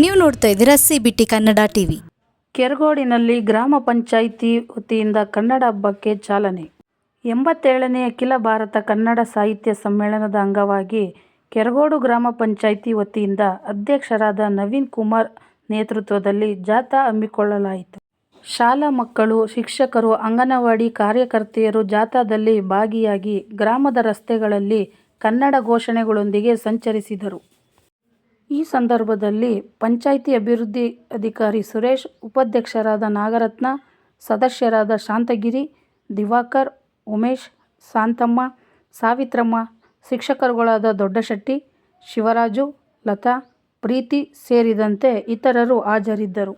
ನೀವು ನೋಡ್ತಾ ಇದ್ದೀರಾ CBT ಕನ್ನಡ ಟಿವಿ. ಕೆರಗೋಡಿನಲ್ಲಿ ಗ್ರಾಮ ಪಂಚಾಯಿತಿ ವತಿಯಿಂದ ಕನ್ನಡ ಹಬ್ಬಕ್ಕೆ ಚಾಲನೆ. 87ನೇ ಅಖಿಲ ಭಾರತ ಕನ್ನಡ ಸಾಹಿತ್ಯ ಸಮ್ಮೇಳನದ ಅಂಗವಾಗಿ ಕೆರಗೋಡು ಗ್ರಾಮ ಪಂಚಾಯಿತಿ ವತಿಯಿಂದ ಅಧ್ಯಕ್ಷರಾದ ನವೀನ್ ಕುಮಾರ್ ನೇತೃತ್ವದಲ್ಲಿ ಜಾಥಾ ಹಮ್ಮಿಕೊಳ್ಳಲಾಯಿತು. ಶಾಲಾ ಮಕ್ಕಳು, ಶಿಕ್ಷಕರು, ಅಂಗನವಾಡಿ ಕಾರ್ಯಕರ್ತೆಯರು ಜಾಥಾದಲ್ಲಿ ಭಾಗಿಯಾಗಿ ಗ್ರಾಮದ ರಸ್ತೆಗಳಲ್ಲಿ ಕನ್ನಡ ಘೋಷಣೆಗಳೊಂದಿಗೆ ಸಂಚರಿಸಿದರು. ಈ ಸಂದರ್ಭದಲ್ಲಿ ಪಂಚಾಯಿತಿ ಅಭಿವೃದ್ಧಿ ಅಧಿಕಾರಿ ಸುರೇಶ್, ಉಪಾಧ್ಯಕ್ಷರಾದ ನಾಗರತ್ನ, ಸದಸ್ಯರಾದ ಶಾಂತಗಿರಿ, ದಿವಾಕರ್, ಉಮೇಶ್, ಶಾಂತಮ್ಮ, ಸಾವಿತ್ರಮ್ಮ, ಶಿಕ್ಷಕರುಗಳಾದ ದೊಡ್ಡಶೆಟ್ಟಿ, ಶಿವರಾಜು, ಲತಾ, ಪ್ರೀತಿ ಸೇರಿದಂತೆ ಇತರರು ಹಾಜರಿದ್ದರು.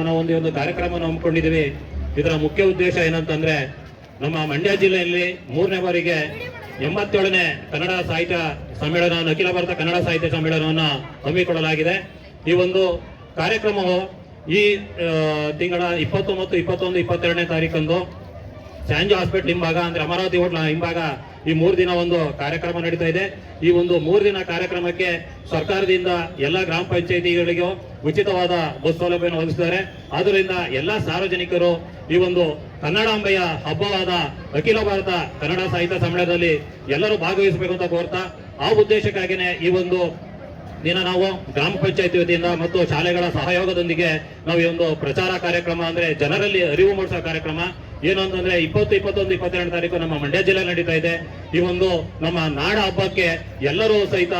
ನಾವು ಒಂದು ಕಾರ್ಯಕ್ರಮವನ್ನು ಹಮ್ಮಿಕೊಂಡಿದ್ದೀವಿ. ಇದರ ಮುಖ್ಯ ಉದ್ದೇಶ ಏನಂತಂದ್ರೆ, ನಮ್ಮ ಮಂಡ್ಯ ಜಿಲ್ಲೆಯಲ್ಲಿ 3ನೇ ಬಾರಿಗೆ 87ನೇ ಕನ್ನಡ ಸಾಹಿತ್ಯ ಸಮ್ಮೇಳನ, ಅಖಿಲ ಭಾರತ ಕನ್ನಡ ಸಾಹಿತ್ಯ ಸಮ್ಮೇಳನವನ್ನು ಹಮ್ಮಿಕೊಳ್ಳಲಾಗಿದೆ. ಈ ಒಂದು ಕಾರ್ಯಕ್ರಮವು ಈ ತಿಂಗಳ 20 ಮತ್ತು 21, 22ನೇ ತಾರೀಕಂದು ಸ್ಯಾಂಜಿ ಹಾಸ್ಪಿಟಲ್ ಹಿಂಭಾಗ, ಅಂದ್ರೆ ಅಮರಾವತಿ ಹೋಟ್ಲ ಹಿಂಭಾಗ ಈ 3 ದಿನ ಒಂದು ಕಾರ್ಯಕ್ರಮ ನಡೀತಾ ಇದೆ. ಈ ಒಂದು 3 ದಿನ ಕಾರ್ಯಕ್ರಮಕ್ಕೆ ಸರ್ಕಾರದಿಂದ ಎಲ್ಲ ಗ್ರಾಮ ಪಂಚಾಯಿತಿಗಳಿಗೂ ಉಚಿತವಾದ ಬಸ್ ಸೌಲಭ್ಯವನ್ನು ಒದಗಿಸಿದ್ದಾರೆ. ಆದ್ದರಿಂದ ಎಲ್ಲ ಸಾರ್ವಜನಿಕರು ಈ ಒಂದು ಕನ್ನಡಾಂಬೆಯ ಹಬ್ಬವಾದ ಅಖಿಲ ಭಾರತ ಕನ್ನಡ ಸಾಹಿತ್ಯ ಸಮ್ಮೇಳನದಲ್ಲಿ ಎಲ್ಲರೂ ಭಾಗವಹಿಸಬೇಕು ಅಂತ ಕೋರ್ತಾ, ಆ ಉದ್ದೇಶಕ್ಕಾಗಿಯೇ ಈ ಒಂದು ದಿನ ನಾವು ಗ್ರಾಮ ಪಂಚಾಯತಿ ವತಿಯಿಂದ ಮತ್ತು ಶಾಲೆಗಳ ಸಹಯೋಗದೊಂದಿಗೆ ನಾವು ಈ ಒಂದು ಪ್ರಚಾರ ಕಾರ್ಯಕ್ರಮ, ಅಂದ್ರೆ ಜನರಲ್ಲಿ ಅರಿವು ಮೂಡಿಸೋ ಕಾರ್ಯಕ್ರಮ ಏನು ಅಂತಂದ್ರೆ 20, 21, 22 ತಾರೀಕು ನಮ್ಮ ಮಂಡ್ಯ ಜಿಲ್ಲೆ ನಡೀತಾ ಇದೆ. ಈ ಒಂದು ನಮ್ಮ ನಾಡ ಹಬ್ಬಕ್ಕೆ ಎಲ್ಲರೂ ಸಹಿತ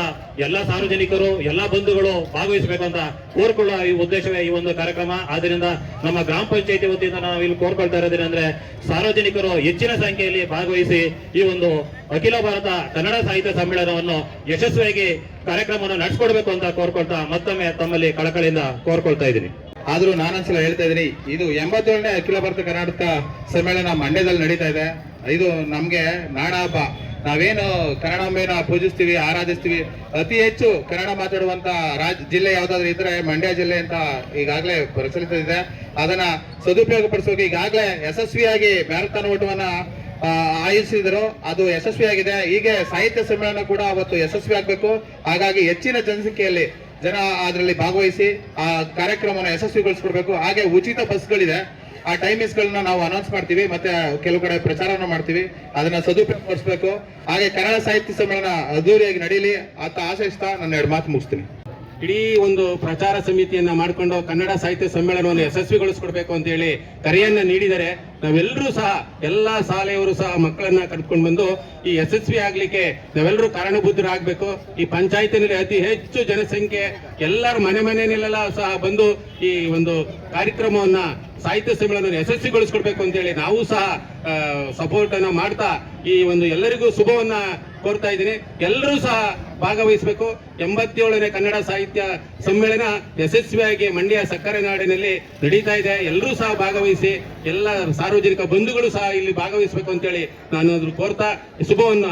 ಎಲ್ಲ ಸಾರ್ವಜನಿಕರು, ಎಲ್ಲ ಬಂಧುಗಳು ಭಾಗವಹಿಸಬೇಕು ಅಂತ ಕೋರ್ಕೊಳ್ಳೋ ಈ ಉದ್ದೇಶವೇ ಈ ಒಂದು ಕಾರ್ಯಕ್ರಮ. ಆದ್ದರಿಂದ ನಮ್ಮ ಗ್ರಾಮ ಪಂಚಾಯತಿ ವತಿಯಿಂದ ನಾವು ಇಲ್ಲಿ ಕೋರ್ಕೊಳ್ತಾ ಇರೋದೇನೆಂದ್ರೆ, ಸಾರ್ವಜನಿಕರು ಹೆಚ್ಚಿನ ಸಂಖ್ಯೆಯಲ್ಲಿ ಭಾಗವಹಿಸಿ ಈ ಒಂದು ಅಖಿಲ ಭಾರತ ಕನ್ನಡ ಸಾಹಿತ್ಯ ಸಮ್ಮೇಳನವನ್ನು ಯಶಸ್ವಿಯಾಗಿ ಕಾರ್ಯಕ್ರಮವನ್ನು ನಡೆಸ್ಕೊಡ್ಬೇಕು ಅಂತ ಕೋರ್ಕೊಳ್ತಾ ಮತ್ತೊಮ್ಮೆ ತಮ್ಮಲ್ಲಿ ಕಳಕಳಿಯಿಂದ ಕೋರ್ಕೊಳ್ತಾ ಇದ್ದೀನಿ. ಆದ್ರೂ ನಾನೊಂದ್ಸಲ ಹೇಳ್ತಾ ಇದ್ದೀನಿ, ಇದು 87ನೇ ಅಖಿಲ ಭಾರತ ಕರ್ನಾಟಕ ಸಮ್ಮೇಳನ ಮಂಡ್ಯದಲ್ಲಿ ನಡೀತಾ ಇದೆ. ಇದು ನಮ್ಗೆ ನಾಡ ಹಬ್ಬ. ನಾವೇನು ಕನ್ನಡಾಂಬೆನ ಪೂಜಿಸ್ತೀವಿ, ಆರಾಧಿಸ್ತೀವಿ. ಅತಿ ಹೆಚ್ಚು ಕನ್ನಡ ಮಾತಾಡುವಂತ ಜಿಲ್ಲೆ ಯಾವ್ದಾದ್ರು ಇದ್ರೆ ಮಂಡ್ಯ ಜಿಲ್ಲೆ ಅಂತ ಈಗಾಗಲೇ ಪ್ರಚಲಿತ ಇದೆ. ಅದನ್ನ ಸದುಪಯೋಗ ಪಡಿಸೋಕೆ ಈಗಾಗಲೇ ಯಶಸ್ವಿಯಾಗಿ ಮ್ಯಾರಥಾನ್ ಓಟವನ್ನ ಆಯೋಜಿಸಿದ್ರು. ಅದು ಯಶಸ್ವಿಯಾಗಿದೆ. ಹೀಗೆ ಸಾಹಿತ್ಯ ಸಮ್ಮೇಳನ ಕೂಡ ಅವತ್ತು ಯಶಸ್ವಿ ಆಗ್ಬೇಕು. ಹಾಗಾಗಿ ಹೆಚ್ಚಿನ ಜನಸಂಖ್ಯೆಯಲ್ಲಿ ಜನ ಅದರಲ್ಲಿ ಭಾಗವಹಿಸಿ ಆ ಕಾರ್ಯಕ್ರಮವನ್ನು ಯಶಸ್ವಿಗೊಳಿಸ್ಕೊಡ್ಬೇಕು. ಹಾಗೆ ಉಚಿತ ಬಸ್ಗಳಿದೆ. ಆ ಟೈಮಿಂಗ್ಸ್ಗಳನ್ನ ನಾವು ಅನೌನ್ಸ್ ಮಾಡ್ತೀವಿ, ಮತ್ತೆ ಕೆಲವು ಕಡೆ ಪ್ರಚಾರನ ಮಾಡ್ತೀವಿ. ಅದನ್ನ ಸದುಪಯೋಗಪಡಿಸಬೇಕು. ಹಾಗೆ ಕನ್ನಡ ಸಾಹಿತ್ಯ ಸಮ್ಮೇಳನ ಅದ್ದೂರಿಯಾಗಿ ನಡೀಲಿ ಅಂತ ಆಶಯಿಸ್ತಾ ನನ್ನ 2 ಮಾತು ಮುಗಿಸ್ತೀನಿ. ಇಡೀ ಒಂದು ಪ್ರಚಾರ ಸಮಿತಿಯನ್ನ ಮಾಡಿಕೊಂಡು ಕನ್ನಡ ಸಾಹಿತ್ಯ ಸಮ್ಮೇಳನವನ್ನು ಯಶಸ್ವಿಗೊಳಿಸ್ಕೊಡ್ಬೇಕು ಅಂತ ಹೇಳಿ ಕರೆಯನ್ನ ನೀಡಿದರೆ, ನಾವೆಲ್ಲರೂ ಸಹ ಎಲ್ಲ ಶಾಲೆಯವರು ಸಹ ಮಕ್ಕಳನ್ನ ಕರ್ಕೊಂಡು ಬಂದು ಈ ಯಶಸ್ವಿ ಆಗ್ಲಿಕ್ಕೆ ನಾವೆಲ್ಲರೂ ಕಾರಣಭೂತರಾಗಬೇಕು. ಈ ಪಂಚಾಯತಿನಲ್ಲಿ ಅತಿ ಹೆಚ್ಚು ಜನಸಂಖ್ಯೆ, ಎಲ್ಲರ ಮನೆಯಲ್ಲೆಲ್ಲ ಸಹ ಬಂದು ಈ ಒಂದು ಕಾರ್ಯಕ್ರಮವನ್ನ ಸಾಹಿತ್ಯ ಸಮ್ಮೇಳನ ಯಶಸ್ವಿಗೊಳಿಸ್ಕೊಡ್ಬೇಕು ಅಂತ ಹೇಳಿ ನಾವು ಸಹ ಸಪೋರ್ಟ್ ಅನ್ನ ಮಾಡ್ತಾ ಈ ಒಂದು ಎಲ್ಲರಿಗೂ ಶುಭವನ್ನ ಕೋರ್ತಾ ಇದ್ದೀನಿ. ಎಲ್ಲರೂ ಸಹ ಭಾಗವಹಿಸಬೇಕು. 87ನೇ ಕನ್ನಡ ಸಾಹಿತ್ಯ ಸಮ್ಮೇಳನ ಯಶಸ್ವಿಯಾಗಿ ಮಂಡ್ಯ ಸಕ್ಕರೆ ನಾಡಿನಲ್ಲಿ ನಡೀತಾ ಇದೆ. ಎಲ್ಲರೂ ಸಹ ಭಾಗವಹಿಸಿ, ಎಲ್ಲ ಸಾರ್ವಜನಿಕ ಬಂಧುಗಳು ಸಹ ಇಲ್ಲಿ ಭಾಗವಹಿಸಬೇಕು ಅಂತೇಳಿ ನಾನು ಅದ್ರ ಕೋರ್ತಾ ಶುಭವನ್ನು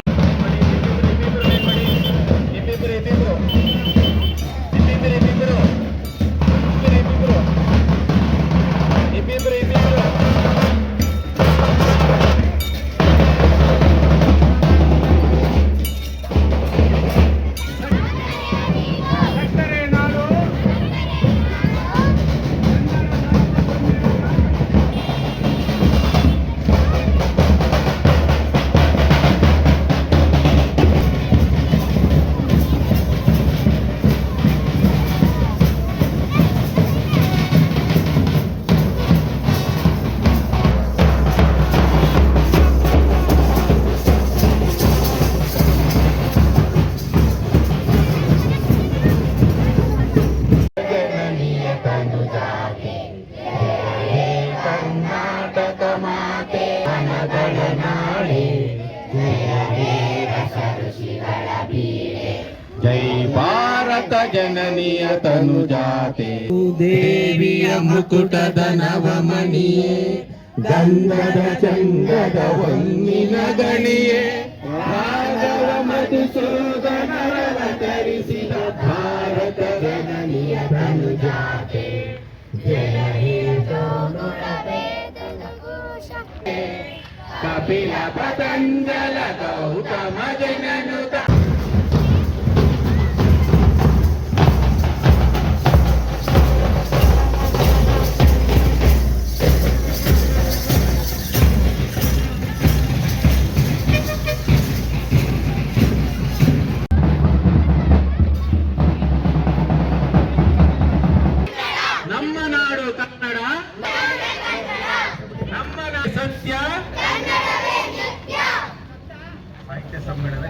ಜೈ ಭಾರತ ಜನನಿಯ ತನುಜಾತೆ ದೇವಿಯ ಮುಕುಟದ ನವಮಣಿಯೇ ಗಂಧದ ಚಂದದ ಹೊನ್ನಿನ ಗಣಿಯೇ ರಾಘವ ಮಧುಸೂದನರವತರಿಸಿದ ಭಾರತ ಜನನಿಯ ತನುಜಾತೆ ಜಯ ಹೇ ಕಪಿಲ ಪತಂಜಲ ಗೌತಮ ಜನನುತ ನಮ್ಮ ನಾಡು ಕನ್ನಡ, ನಮ್ಮ ಸತ್ಯ ಸಾಹಿತ್ಯ ಸಮ್ಮೇಳನ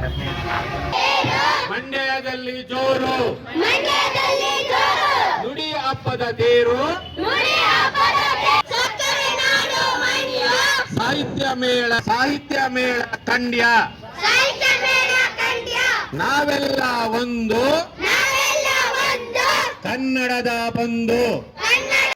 ಮಂಡ್ಯದಲ್ಲಿ ಜೋರು, ನುಡಿ ಹಬ್ಬದ ತೇರು, ಸಾಹಿತ್ಯ ಮೇಳ ಖಂಡ್ಯ, ನಾವೆಲ್ಲ ಒಂದು ಕನ್ನಡದ ಬಂಧು.